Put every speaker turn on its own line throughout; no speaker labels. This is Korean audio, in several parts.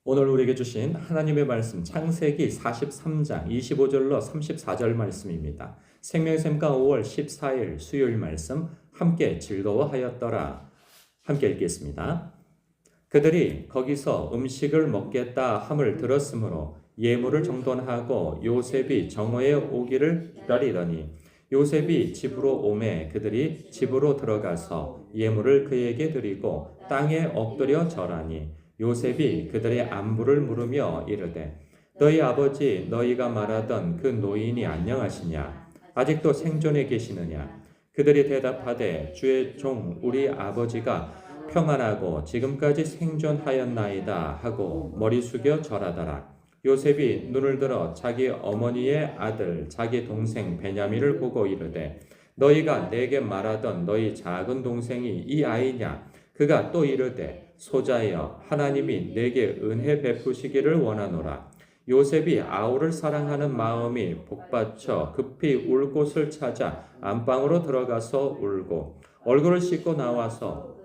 오늘 우리에게 주신 하나님의 말씀 창세기 43장 25절로 34절 말씀입니다. 생명샘가 5월 14일 수요일 말씀 함께 즐거워하였더라. 함께 읽겠습니다. 그들이 거기서 음식을 먹겠다 함을 들었으므로 예물을 정돈하고 요셉이 정오에 오기를 기다리더니 요셉이 집으로 오매 그들이 집으로 들어가서 예물을 그에게 드리고 땅에 엎드려 절하니 요셉이 그들의 안부를 물으며 이르되 너희 아버지 너희가 말하던 그 노인이 안녕하시냐 아직도 생존해 계시느냐 그들이 대답하되 주의 종 우리 아버지가 평안하고 지금까지 생존하였나이다 하고 머리 숙여 절하더라. 요셉이 눈을 들어 자기 어머니의 아들 자기 동생 베냐민을 보고 이르되 너희가 내게 말하던 너희 작은 동생이 이 아이냐 그가 또 이르되 소자여 하나님이 내게 은혜 베푸시기를 원하노라. 요셉이 아우를 사랑하는 마음이 복받쳐 급히 울 곳을 찾아 안방으로 들어가서 울고 얼굴을 씻고 나와서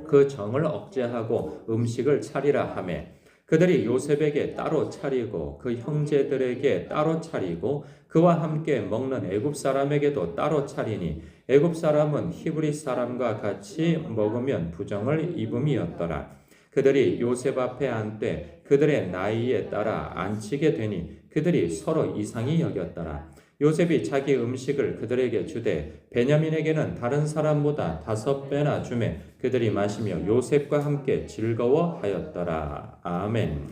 그 정을 억제하고 음식을 차리라 하매 그들이 요셉에게 따로 차리고 그 형제들에게 따로 차리고 그와 함께 먹는 애굽 사람에게도 따로 차리니 애굽 사람은 히브리 사람과 같이 먹으면 부정을 입음이었더라. 그들이 요셉 앞에 앉되 그들의 나이에 따라 앉히게 되니 그들이 서로 이상히 여겼더라. 요셉이 자기 음식을 그들에게 주되 베냐민에게는 다른 사람보다 5배나 주매 그들이 마시며 요셉과 함께 즐거워하였더라. 아멘.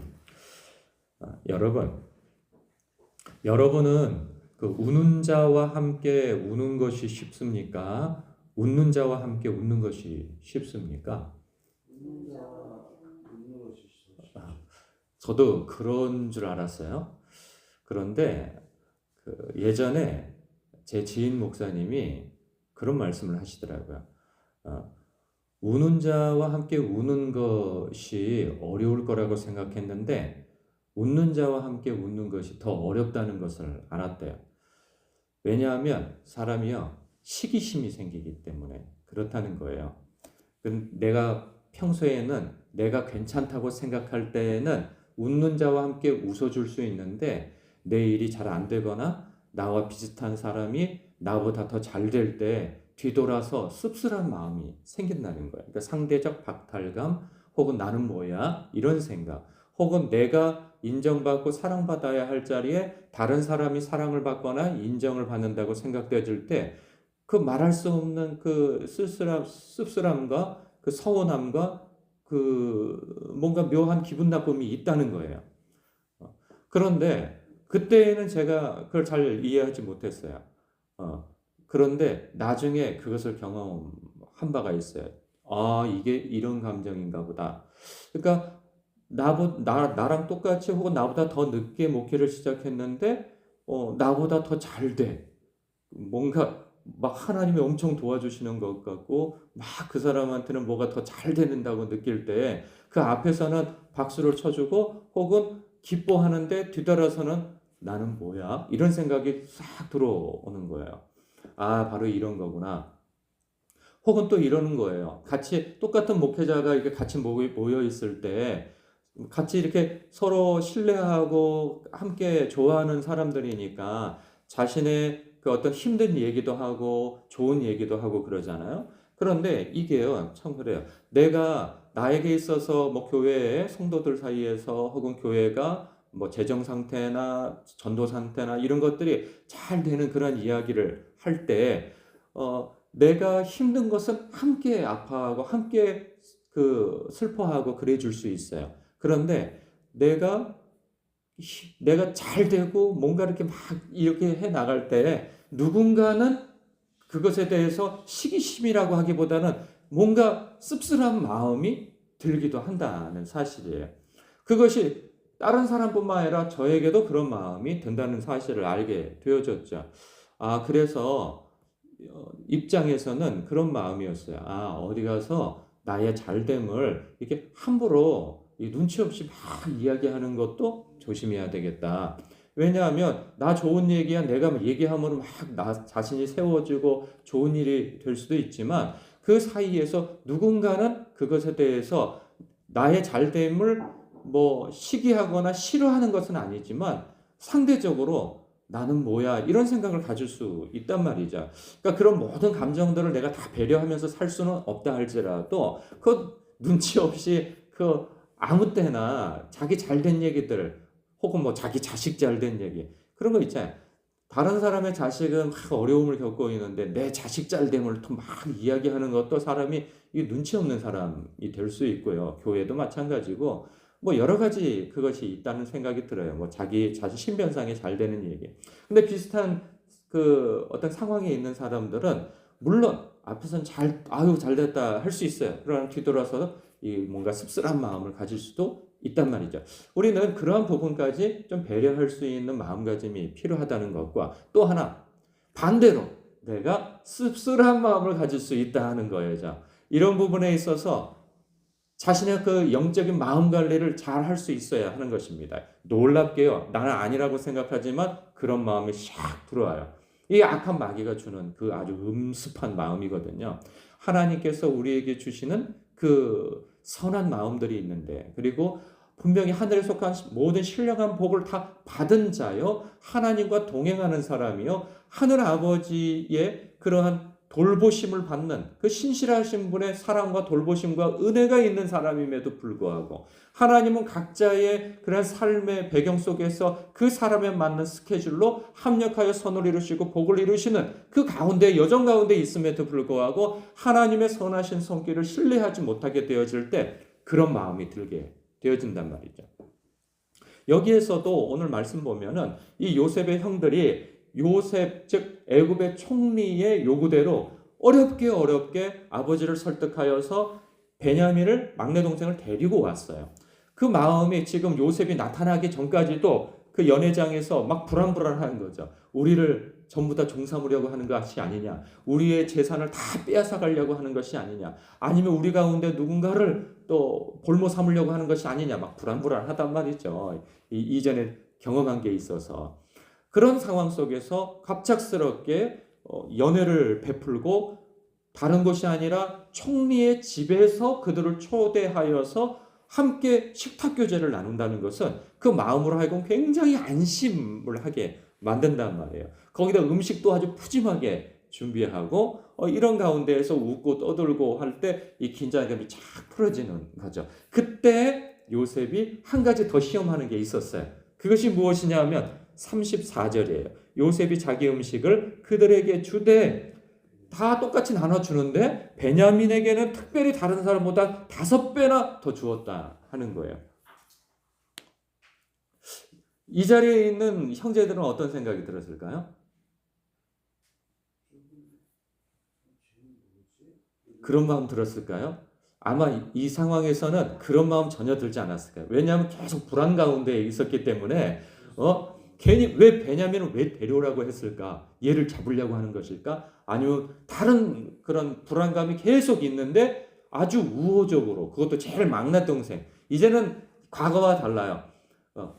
여러분은 그 우는 자와 함께 우는 것이 쉽습니까? 웃는 자와 함께 웃는 것이 쉽습니까? 저도 그런 줄 알았어요. 그런데 예전에 제 지인 목사님이 그런 말씀을 하시더라고요. 우는 자와 함께 우는 것이 어려울 거라고 생각했는데 웃는 자와 함께 웃는 것이 더 어렵다는 것을 알았대요. 왜냐하면 사람이요 시기심이 생기기 때문에 그렇다는 거예요. 내가 평소에는 내가 괜찮다고 생각할 때에는 웃는 자와 함께 웃어줄 수 있는데 내 일이 잘 안 되거나 나와 비슷한 사람이 나보다 더 잘 될 때 뒤돌아서 씁쓸한 마음이 생긴다는 거예요. 그러니까 상대적 박탈감 혹은 나는 뭐야 이런 생각 혹은 내가 인정받고 사랑받아야 할 자리에 다른 사람이 사랑을 받거나 인정을 받는다고 생각되어질 때 그 말할 수 없는 그 씁쓸함과 그 서운함과 그 뭔가 묘한 기분 나쁨이 있다는 거예요. 그런데 그때는 제가 그걸 잘 이해하지 못했어요. 그런데 나중에 그것을 경험한 바가 있어요. 아, 이게 이런 감정인가 보다. 그러니까 나랑 똑같이 혹은 나보다 더 늦게 목회를 시작했는데 나보다 더 잘 돼. 뭔가 막 하나님이 엄청 도와주시는 것 같고 막 그 사람한테는 뭐가 더 잘 되는다고 느낄 때 그 앞에서는 박수를 쳐주고 혹은 기뻐하는데 뒤돌아서는 나는 뭐야? 이런 생각이 싹 들어오는 거예요. 아, 바로 이런 거구나. 혹은 또 이러는 거예요. 같이 똑같은 목회자가 이렇게 같이 모여 있을 때 같이 이렇게 서로 신뢰하고 함께 좋아하는 사람들이니까 자신의 그 어떤 힘든 얘기도 하고 좋은 얘기도 하고 그러잖아요. 그런데 이게요, 참 그래요. 내가 나에게 있어서 뭐 교회의 성도들 사이에서 혹은 교회가 뭐 재정 상태나 전도 상태나 이런 것들이 잘 되는 그런 이야기를 할 때, 내가 힘든 것은 함께 아파하고 함께 그 슬퍼하고 그래 줄 수 있어요. 그런데 내가 잘 되고 뭔가 이렇게 막 이렇게 해 나갈 때 누군가는 그것에 대해서 시기심이라고 하기보다는 뭔가 씁쓸한 마음이 들기도 한다는 사실이에요. 그것이 다른 사람뿐만 아니라 저에게도 그런 마음이 든다는 사실을 알게 되어졌죠. 아, 그래서 입장에서는 그런 마음이었어요. 아, 어디 가서 나의 잘됨을 이렇게 함부로 눈치 없이 막 이야기하는 것도 조심해야 되겠다. 왜냐하면 나 좋은 얘기야 내가 얘기하면 막 나 자신이 세워지고 좋은 일이 될 수도 있지만 그 사이에서 누군가는 그것에 대해서 나의 잘됨을 뭐 시기하거나 싫어하는 것은 아니지만 상대적으로 나는 뭐야 이런 생각을 가질 수 있단 말이죠. 그러니까 그런 모든 감정들을 내가 다 배려하면서 살 수는 없다 할지라도 그 눈치 없이 그 아무 때나 자기 잘된 얘기들 혹은 뭐 자기 자식 잘된 얘기 그런 거 있잖아요. 다른 사람의 자식은 막 어려움을 겪고 있는데 내 자식 잘됨을 또 막 이야기하는 것도 사람이 이 눈치 없는 사람이 될 수 있고요. 교회도 마찬가지고 뭐 여러 가지 그것이 있다는 생각이 들어요. 뭐 자기 자신 신변상에 잘 되는 얘기. 근데 비슷한 그 어떤 상황에 있는 사람들은 물론 앞에서는 아유 잘 됐다 할 수 있어요. 그러나 뒤돌아서 이 뭔가 씁쓸한 마음을 가질 수도 있단 말이죠. 우리는 그러한 부분까지 좀 배려할 수 있는 마음가짐이 필요하다는 것과 또 하나 반대로 내가 씁쓸한 마음을 가질 수 있다 하는 거예요. 자, 이런 부분에 있어서 자신의 그 영적인 마음 관리를 잘 할 수 있어야 하는 것입니다. 놀랍게요. 나는 아니라고 생각하지만 그런 마음이 샥 들어와요. 이 악한 마귀가 주는 그 아주 음습한 마음이거든요. 하나님께서 우리에게 주시는 그 선한 마음들이 있는데 그리고 분명히 하늘에 속한 모든 신령한 복을 다 받은 자요 하나님과 동행하는 사람이요 하늘 아버지의 그러한 돌보심을 받는 그 신실하신 분의 사랑과 돌보심과 은혜가 있는 사람임에도 불구하고 하나님은 각자의 그런 삶의 배경 속에서 그 사람에 맞는 스케줄로 합력하여 선을 이루시고 복을 이루시는 그 가운데 여정 가운데 있음에도 불구하고 하나님의 선하신 손길을 신뢰하지 못하게 되어질 때 그런 마음이 들게 되어진단 말이죠. 여기에서도 오늘 말씀 보면은 이 요셉의 형들이 요셉 즉 애굽의 총리의 요구대로 어렵게 아버지를 설득하여서 베냐민을 막내 동생을 데리고 왔어요. 그 마음이 지금 요셉이 나타나기 전까지도 그 연회장에서 막 불안불안한 거죠. 우리를 전부 다 종삼으려고 하는 것이 아니냐. 우리의 재산을 다 빼앗아 가려고 하는 것이 아니냐. 아니면 우리 가운데 누군가를 또 볼모 삼으려고 하는 것이 아니냐. 막 불안불안하단 말이죠. 이전에 경험한 게 있어서. 그런 상황 속에서 갑작스럽게 연회를 베풀고 다른 곳이 아니라 총리의 집에서 그들을 초대하여서 함께 식탁 교제를 나눈다는 것은 그 마음으로 하여금 굉장히 안심을 하게 만든단 말이에요. 거기다 음식도 아주 푸짐하게 준비하고 이런 가운데에서 웃고 떠들고 할 때 이 긴장감이 쫙 풀어지는 거죠. 그때 요셉이 한 가지 더 시험하는 게 있었어요. 그것이 무엇이냐 하면 34절이에요. 요셉이 자기 음식을 그들에게 주되 다 똑같이 나눠주는데 베냐민에게는 특별히 다른 사람보다 5배나 더 주었다 하는 거예요. 이 자리에 있는 형제들은 어떤 생각이 들었을까요? 그런 마음 들었을까요? 아마 이 상황에서는 그런 마음 전혀 들지 않았을까요? 왜냐하면 계속 불안 가운데 있었기 때문에 괜히 왜 베냐민을 왜 데려오라고 했을까? 얘를 잡으려고 하는 것일까? 아니면 다른 그런 불안감이 계속 있는데 아주 우호적으로 그것도 제일 막내 동생 이제는 과거와 달라요.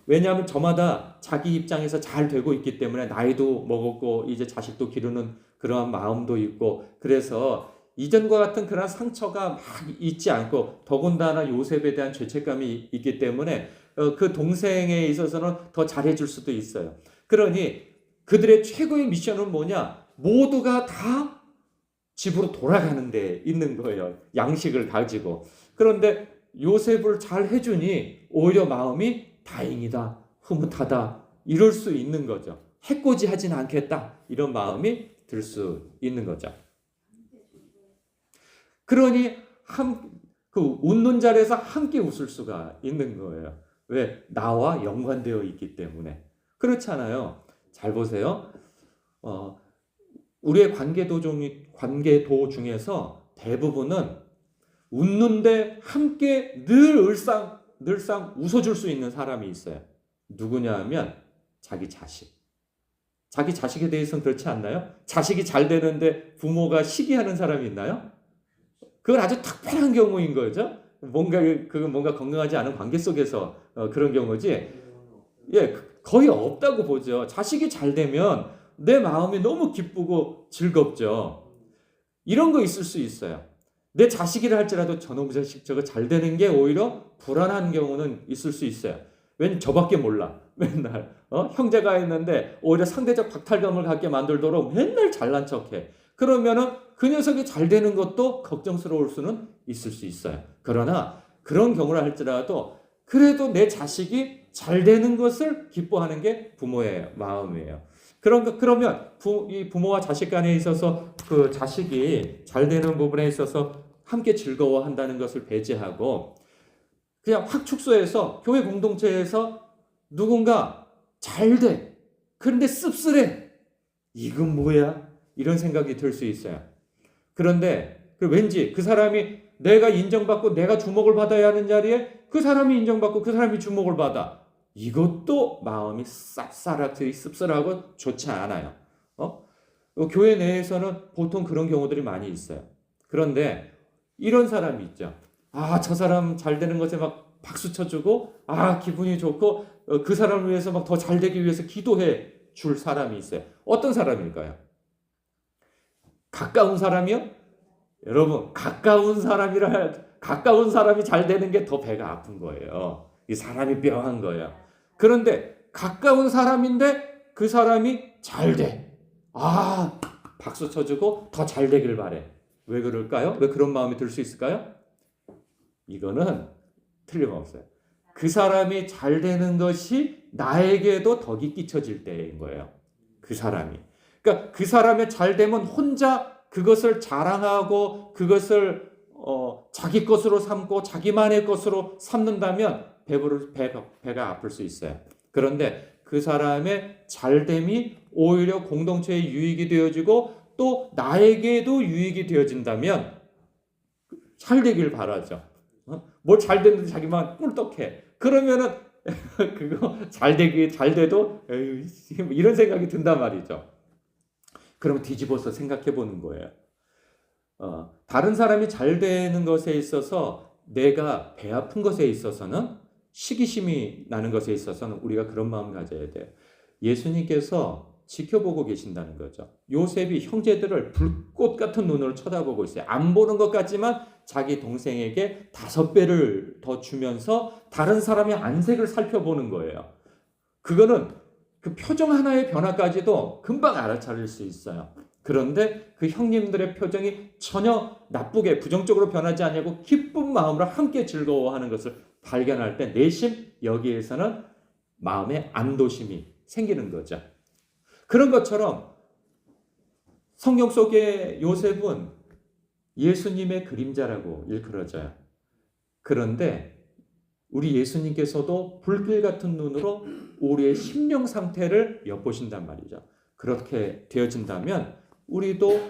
왜냐하면 저마다 자기 입장에서 잘 되고 있기 때문에 나이도 먹었고 이제 자식도 기르는 그러한 마음도 있고 그래서 이전과 같은 그런 상처가 막 있지 않고 더군다나 요셉에 대한 죄책감이 있기 때문에 그 동생에 있어서는 더 잘해줄 수도 있어요. 그러니 그들의 최고의 미션은 뭐냐? 모두가 다 집으로 돌아가는 데 있는 거예요. 양식을 가지고. 그런데 요셉을 잘 해주니 오히려 마음이 다행이다, 흐뭇하다 이럴 수 있는 거죠. 해코지하진 않겠다 이런 마음이 들 수 있는 거죠. 그러니 그 웃는 자리에서 함께 웃을 수가 있는 거예요. 왜? 나와 연관되어 있기 때문에. 그렇잖아요. 잘 보세요. 우리의 관계도 중에서 대부분은 웃는데 함께 늘상 웃어줄 수 있는 사람이 있어요. 누구냐 하면 자기 자식. 자기 자식에 대해서는 그렇지 않나요? 자식이 잘 되는데 부모가 시기하는 사람이 있나요? 그건 아주 특별한 경우인 거죠. 뭔가 건강하지 않은 관계 속에서 그런 경우지. 예, 거의 없다고 보죠. 자식이 잘 되면 내 마음이 너무 기쁘고 즐겁죠. 이런 거 있을 수 있어요. 내 자식이라 할지라도 저놈 자식 저거 잘 되는 게 오히려 불안한 경우는 있을 수 있어요. 왠 저밖에 몰라. 맨날 형제가 있는데 오히려 상대적 박탈감을 갖게 만들도록 맨날 잘난 척해. 그러면은 그 녀석이 잘 되는 것도 걱정스러울 수는 있을 수 있어요. 그러나 그런 경우를 할지라도 그래도 내 자식이 잘 되는 것을 기뻐하는 게 부모의 마음이에요. 그러면 이 부모와 자식 간에 있어서 그 자식이 잘 되는 부분에 있어서 함께 즐거워한다는 것을 배제하고 그냥 확 축소해서 교회 공동체에서 누군가 잘 돼. 그런데 씁쓸해. 이건 뭐야? 이런 생각이 들 수 있어요. 그런데 왠지 그 사람이 내가 인정받고 내가 주목을 받아야 하는 자리에 그 사람이 인정받고 그 사람이 주목을 받아. 이것도 마음이 쌉싸라트리 씁쓸하고 좋지 않아요. 교회 내에서는 보통 그런 경우들이 많이 있어요. 그런데 이런 사람이 있죠. 저 사람 잘 되는 것에 막 박수 쳐주고, 기분이 좋고, 그 사람을 위해서 막 더 잘 되기 위해서 기도해 줄 사람이 있어요. 어떤 사람일까요? 가까운 사람이요? 여러분, 가까운 사람이 잘 되는 게 더 배가 아픈 거예요. 이 사람이 뼈한 거예요. 그런데 가까운 사람인데 그 사람이 잘 돼. 박수 쳐주고 더 잘 되길 바래. 왜 그럴까요? 왜 그런 마음이 들 수 있을까요? 이거는 틀림없어요. 그 사람이 잘 되는 것이 나에게도 덕이 끼쳐질 때인 거예요. 그 사람이. 그러니까 그 사람의 잘 되면 혼자 그것을 자랑하고 그것을 자기 것으로 삼고 자기만의 것으로 삼는다면 배가 아플 수 있어요. 그런데 그 사람의 잘됨이 오히려 공동체의 유익이 되어지고 또 나에게도 유익이 되어진다면 잘 되길 바라죠. 뭘 잘 됐는데 자기만 꿀떡해. 그러면은 그거 잘 돼도 에휴, 이런 생각이 든단 말이죠. 그럼 뒤집어서 생각해 보는 거예요. 다른 사람이 잘 되는 것에 있어서 내가 배 아픈 것에 있어서는 시기심이 나는 것에 있어서는 우리가 그런 마음을 가져야 돼요. 예수님께서 지켜보고 계신다는 거죠. 요셉이 형제들을 불꽃 같은 눈으로 쳐다보고 있어요. 안 보는 것 같지만 자기 동생에게 5배를 더 주면서 다른 사람의 안색을 살펴보는 거예요. 그거는 그 표정 하나의 변화까지도 금방 알아차릴 수 있어요. 그런데 그 형님들의 표정이 전혀 나쁘게 부정적으로 변하지 않고 기쁜 마음으로 함께 즐거워하는 것을 발견할 때 내심 여기에서는 마음의 안도심이 생기는 거죠. 그런 것처럼 성경 속의 요셉은 예수님의 그림자라고 일컬어져요. 그런데 우리 예수님께서도 불길 같은 눈으로 우리의 심령 상태를 엿보신단 말이죠. 그렇게 되어진다면 우리도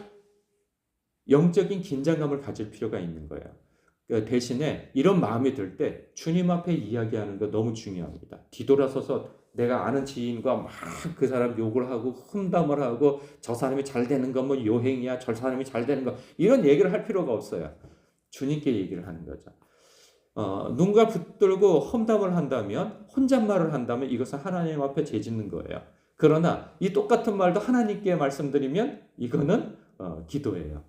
영적인 긴장감을 가질 필요가 있는 거예요. 대신에 이런 마음이 들 때 주님 앞에 이야기하는 거 너무 중요합니다. 뒤돌아서서 내가 아는 지인과 막 그 사람 욕을 하고 험담을 하고 저 사람이 잘 되는 건 뭐 요행이야, 저 사람이 잘 되는 거 이런 얘기를 할 필요가 없어요. 주님께 얘기를 하는 거죠. 누군가 붙들고 험담을 한다면 혼잣말을 한다면 이것은 하나님 앞에 죄짓는 거예요. 그러나 이 똑같은 말도 하나님께 말씀드리면 이거는 기도예요.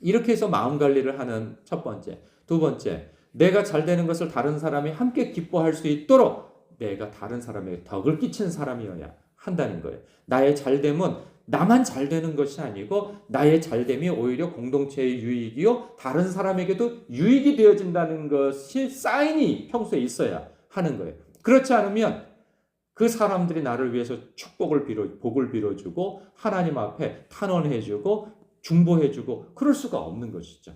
이렇게 해서 마음 관리를 하는 첫 번째. 두 번째, 내가 잘 되는 것을 다른 사람이 함께 기뻐할 수 있도록 내가 다른 사람에게 덕을 끼친 사람이어야 한다는 거예요. 나의 잘됨은 나만 잘 되는 것이 아니고 나의 잘됨이 오히려 공동체의 유익이요 다른 사람에게도 유익이 되어진다는 것이 사인이 평소에 있어야 하는 거예요. 그렇지 않으면 그 사람들이 나를 위해서 복을 빌어주고 하나님 앞에 탄원해주고 중보해주고 그럴 수가 없는 것이죠.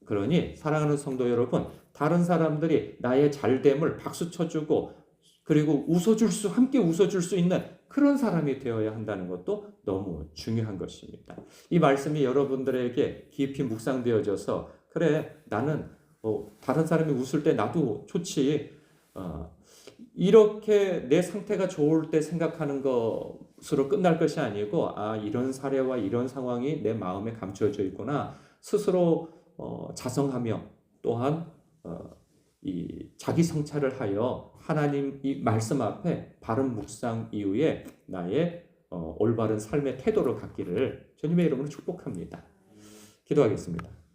그러니 사랑하는 성도 여러분, 다른 사람들이 나의 잘됨을 박수 쳐주고 그리고 함께 웃어줄 수 있는 그런 사람이 되어야 한다는 것도 너무 중요한 것입니다. 이 말씀이 여러분들에게 깊이 묵상되어져서 그래 나는 다른 사람이 웃을 때 나도 좋지 이렇게 내 상태가 좋을 때 생각하는 것으로 끝날 것이 아니고 이런 사례와 이런 상황이 내 마음에 감추어져 있구나 스스로 자성하며 또한 이 자기 성찰을 하여 하나님 이 말씀 앞에 바른 묵상 이후에 나의 올바른 삶의 태도를 갖기를 주님의 이름으로 축복합니다. 기도하겠습니다.